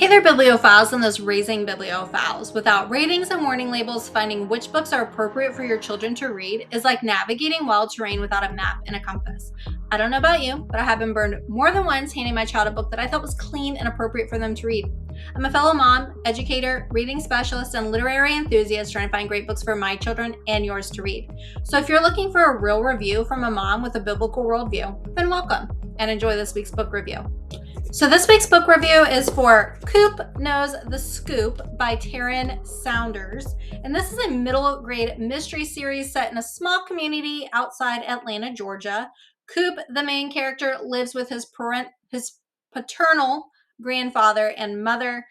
Hey there, bibliophiles and those raising bibliophiles. Without ratings and warning labels, finding which books are appropriate for your children to read is like navigating wild terrain without a map and a compass. I don't know about you, but I have been burned more than once handing my child a book that I thought was clean and appropriate for them to read. I'm a fellow mom, educator, reading specialist, and literary enthusiast trying to find great books for my children and yours to read. So if you're looking for a real review from a mom with a biblical worldview, then welcome and enjoy this week's book review. So this week's book review is for Coop Knows the Scoop by Taryn Souders. And this is a middle grade mystery series set in a small community outside Atlanta, Georgia. Coop, the main character, lives with his paternal grandfather and mother.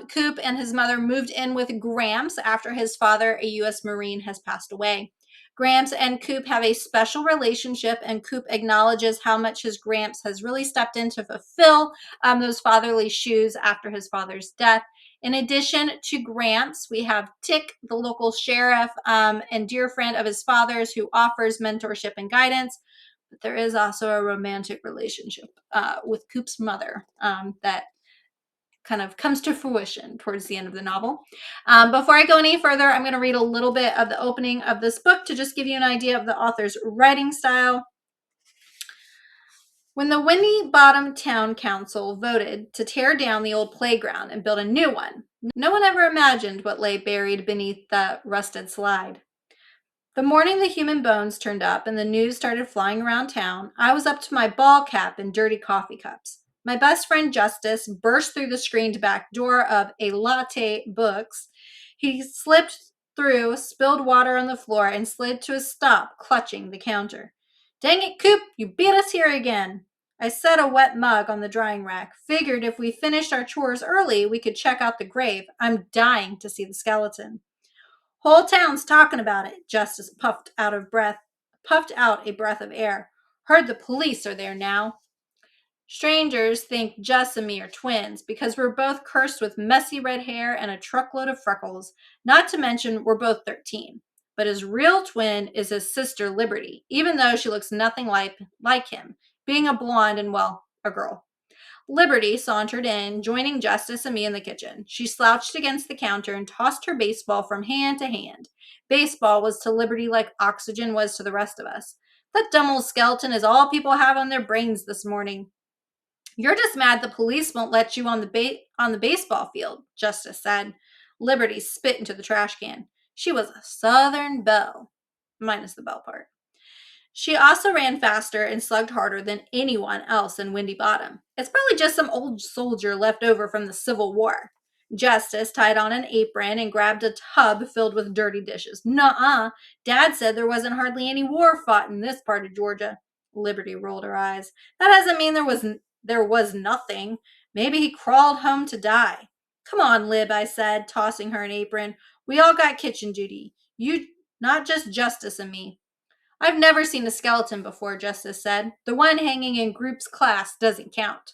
Coop and his mother moved in with Gramps after his father, a U.S. Marine, has passed away. Gramps and Coop have a special relationship, and Coop acknowledges how much his Gramps has really stepped in to fulfill those fatherly shoes after his father's death. In addition to Gramps, we have Tick, the local sheriff and dear friend of his father's, who offers mentorship and guidance. But there is also a romantic relationship with Coop's mother that kind of comes to fruition towards the end of the novel. Before I go any further, I'm going to read a little bit of the opening of this book to just give you an idea of the author's writing style. When the Windy Bottom Town Council voted to tear down the old playground and build a new one, no one ever imagined what lay buried beneath the rusted slide. The morning the human bones turned up and the news started flying around town, I was up to my ball cap in dirty coffee cups. My best friend Justice burst through the screened back door of A Latte Books. He slipped through, spilled water on the floor, and slid to a stop, clutching the counter. Dang it, Coop, you beat us here again. I set a wet mug on the drying rack. Figured if we finished our chores early, we could check out the grave. I'm dying to see the skeleton. Whole town's talking about it, Justice puffed out a breath of air. Heard the police are there now. Strangers think Jess and me are twins because we're both cursed with messy red hair and a truckload of freckles, not to mention we're both 13. But his real twin is his sister Liberty, even though she looks nothing like him, being a blonde and, well, a girl. Liberty sauntered in, joining Justice and me in the kitchen. She slouched against the counter and tossed her baseball from hand to hand. Baseball was to Liberty like oxygen was to the rest of us. That dumb old skeleton is all people have on their brains this morning. You're just mad the police won't let you on the baseball field, Justice said. Liberty spit into the trash can. She was a Southern belle, minus the bell part. She also ran faster and slugged harder than anyone else in Windy Bottom. It's probably just some old soldier left over from the Civil War. Justice tied on an apron and grabbed a tub filled with dirty dishes. Nuh-uh. Dad said there wasn't hardly any war fought in this part of Georgia. Liberty rolled her eyes. That doesn't mean there was nothing. Maybe he crawled home to die. Come on, Lib, I said, tossing her an apron. We all got kitchen duty. You, not just Justice and me. I've never seen a skeleton before, Justice said. The one hanging in Group's class doesn't count.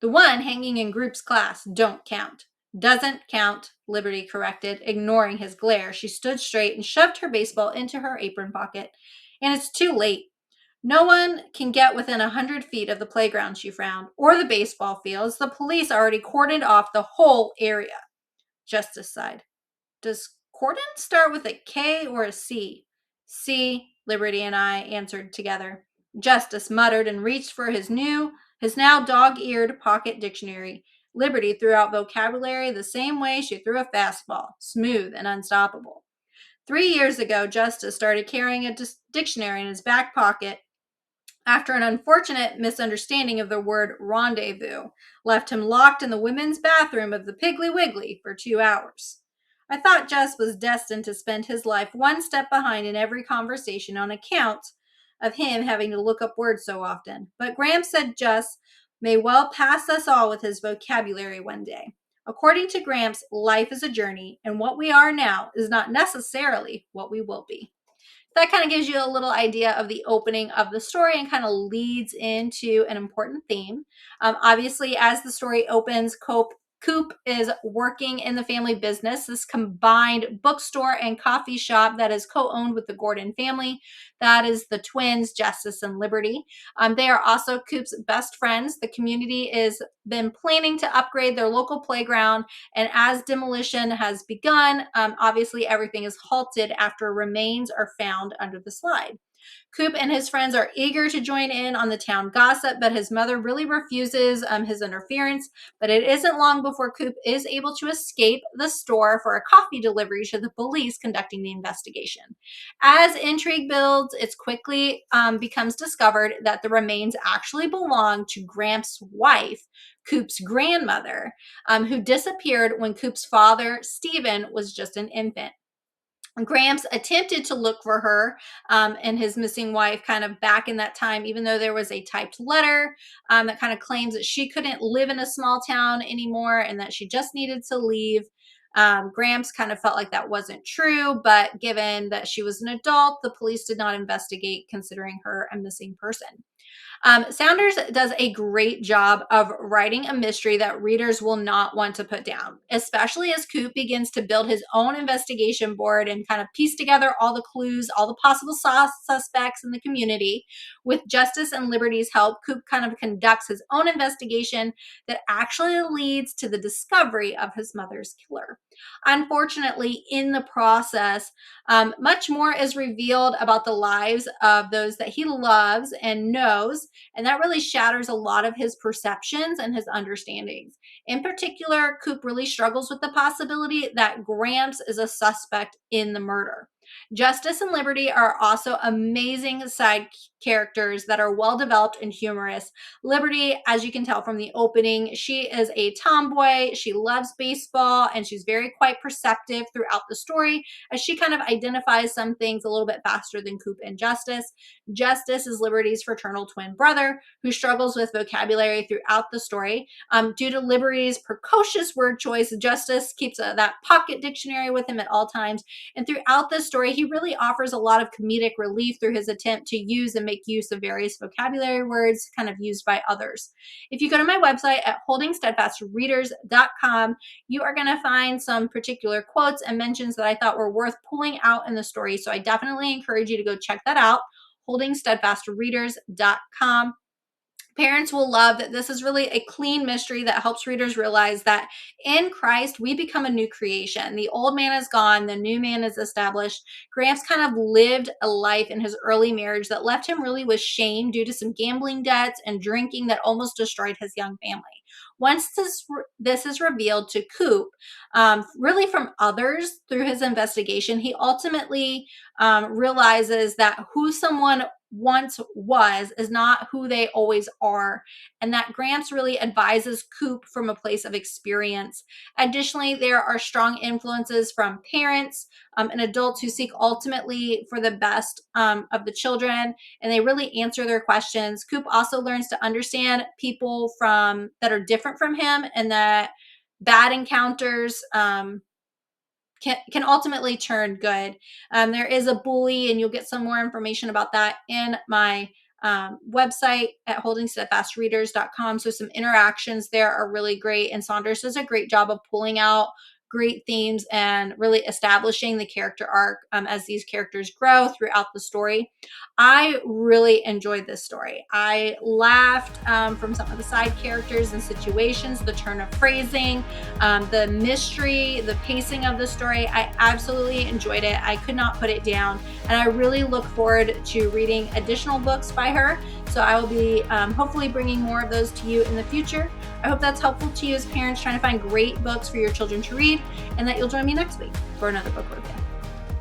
The one hanging in Group's class don't count. Doesn't count, Liberty corrected, ignoring his glare. She stood straight and shoved her baseball into her apron pocket. And it's too late. No one can get within 100 feet of the playground, she frowned, or the baseball fields. The police already cordoned off the whole area. Justice sighed. Does cordon start with a K or a C? C, Liberty and I answered together. Justice muttered and reached for his now dog-eared pocket dictionary. Liberty threw out vocabulary the same way she threw a fastball, smooth and unstoppable. 3 years ago, Justice started carrying a dictionary in his back pocket after an unfortunate misunderstanding of the word rendezvous left him locked in the women's bathroom of the Piggly Wiggly for 2 hours. I thought Jess was destined to spend his life one step behind in every conversation on account of him having to look up words so often. But Gramps said Jess may well pass us all with his vocabulary one day. According to Gramps, life is a journey, and what we are now is not necessarily what we will be. That kind of gives you a little idea of the opening of the story and kind of leads into an important theme. Obviously, as the story opens, Coop Coop is working in the family business, this combined bookstore and coffee shop that is co-owned with the Gordon family. That is the twins, Justice and Liberty. They are also Coop's best friends. The community has been planning to upgrade their local playground, and as demolition has begun, obviously everything is halted after remains are found under the slide. Coop and his friends are eager to join in on the town gossip, but his mother really refuses his interference. But it isn't long before Coop is able to escape the store for a coffee delivery to the police conducting the investigation. As intrigue builds, it quickly becomes discovered that the remains actually belong to Gramps' wife, Coop's grandmother, who disappeared when Coop's father, Stephen, was just an infant. Gramps attempted to look for her and his missing wife kind of back in that time, even though there was a typed letter that kind of claims that she couldn't live in a small town anymore and that she just needed to leave. Gramps kind of felt like that wasn't true, but given that she was an adult, the police did not investigate, considering her a missing person. Souders does a great job of writing a mystery that readers will not want to put down, especially as Coop begins to build his own investigation board and kind of piece together all the clues, all the possible suspects in the community. With Justice and Liberty's help, Coop kind of conducts his own investigation that actually leads to the discovery of his mother's killer. Unfortunately, in the process, much more is revealed about the lives of those that he loves and knows, and that really shatters a lot of his perceptions and his understandings. In particular, Coop really struggles with the possibility that Gramps is a suspect in the murder. Justice and Liberty are also amazing side characters that are well developed and humorous. Liberty, as you can tell from the opening, she is a tomboy. She loves baseball and she's very quite perceptive throughout the story as she kind of identifies some things a little bit faster than Coop and Justice. Justice is Liberty's fraternal twin brother who struggles with vocabulary throughout the story. Due to Liberty's precocious word choice, Justice keeps that pocket dictionary with him at all times. And throughout the story, he really offers a lot of comedic relief through his attempt to use and make use of various vocabulary words kind of used by others. If you go to my website at holdingsteadfastreaders.com, you are going to find some particular quotes and mentions that I thought were worth pulling out in the story. So I definitely encourage you to go check that out, holdingsteadfastreaders.com. Parents will love that this is really a clean mystery that helps readers realize that in Christ, we become a new creation. The old man is gone, the new man is established. Gramps kind of lived a life in his early marriage that left him really with shame due to some gambling debts and drinking that almost destroyed his young family. Once this is revealed to Coop, really from others through his investigation, he ultimately realizes that who someone once was is not who they always are, and that Gramps really advises Coop from a place of experience. Additionally, there are strong influences from parents and adults who seek ultimately for the best of the children, and they really answer their questions. Coop also learns to understand people that are different from him, and that bad encounters can ultimately turn good. There is a bully, and you'll get some more information about that in my website at holdingsteadfastreaders.com. So some interactions there are really great, and Souders does a great job of pulling out great themes and really establishing the character arc as these characters grow throughout the story. I really enjoyed this story. I laughed from some of the side characters and situations, the turn of phrasing, the mystery, the pacing of the story. I absolutely enjoyed it. I could not put it down, and I really look forward to reading additional books by her. So I will be hopefully bringing more of those to you in the future. I hope that's helpful to you as parents trying to find great books for your children to read, and that you'll join me next week for another book review.